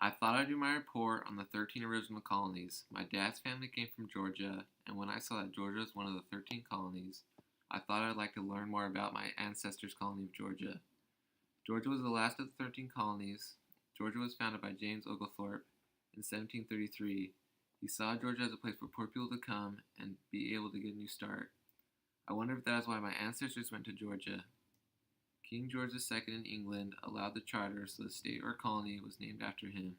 I thought I'd do my report on the 13 original colonies. My dad's family came from Georgia, and when I saw that Georgia was one of the 13 colonies, I thought I'd like to learn more about my ancestors' colony of Georgia. Georgia was the last of the 13 colonies. Georgia was founded by James Oglethorpe in 1733. He saw Georgia as a place for poor people to come and be able to get a new start. I wonder if that is why my ancestors went to Georgia. King George II in England allowed the charter, so the state or colony was named after him.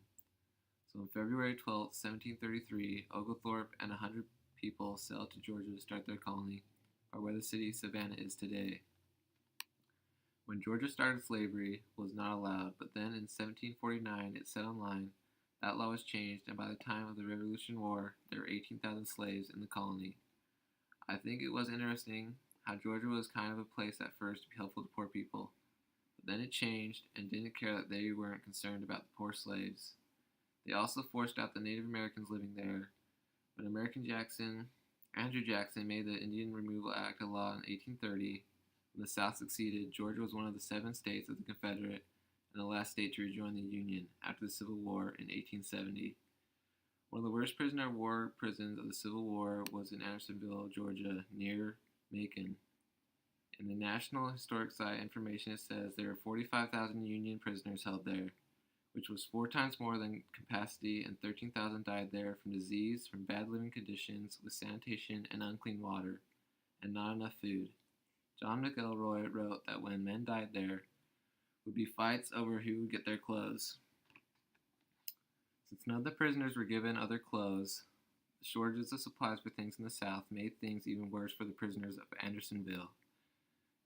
So on February 12, 1733, Oglethorpe and 100 people sailed to Georgia to start their colony, or where the city of Savannah is today. When Georgia started, slavery was not allowed, but then in 1749 it set on line. That law was changed, and by the time of the Revolutionary War, there were 18,000 slaves in the colony. I think it was interesting how Georgia was kind of a place at first to be helpful to poor people, but then it changed and didn't care that they weren't concerned about the poor slaves. They also forced out the Native Americans living there. When Andrew Jackson made the Indian Removal Act a law in 1830, when the South succeeded, Georgia was one of the 7 states of the Confederate and the last state to rejoin the Union after the Civil War in 1870. One of the worst prisoner of war prisons of the Civil War was in Andersonville, Georgia, near Macon. In the National Historic Site information, it says there were 45,000 Union prisoners held there, which was 4 times more than capacity, and 13,000 died there from disease, from bad living conditions with sanitation and unclean water, and not enough food. John McElroy wrote that when men died there would be fights over who would get their clothes. Since none of the prisoners were given other clothes, the shortages of supplies for things in the South made things even worse for the prisoners of Andersonville.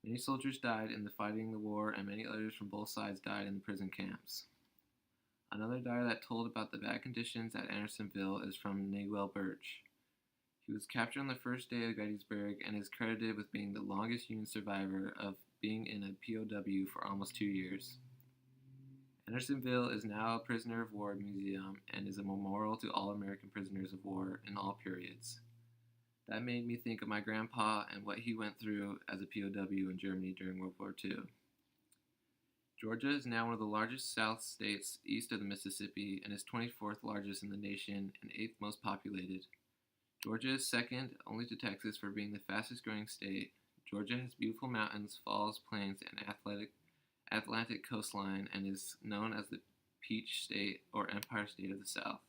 Many soldiers died in the fighting the war, and many others from both sides died in the prison camps. Another diary that told about the bad conditions at Andersonville is from Naguel Birch. He was captured on the first day of Gettysburg and is credited with being the longest Union survivor of being in a POW for almost 2 years. Andersonville is now a prisoner of war museum and is a memorial to all American prisoners of war in all periods. That made me think of my grandpa and what he went through as a POW in Germany during World War II. Georgia is now one of the largest South states east of the Mississippi and is 24th largest in the nation and 8th most populated. Georgia is second only to Texas for being the fastest growing state. Georgia has beautiful mountains, falls, plains, and Atlantic coastline and is known as the Peach State or Empire State of the South.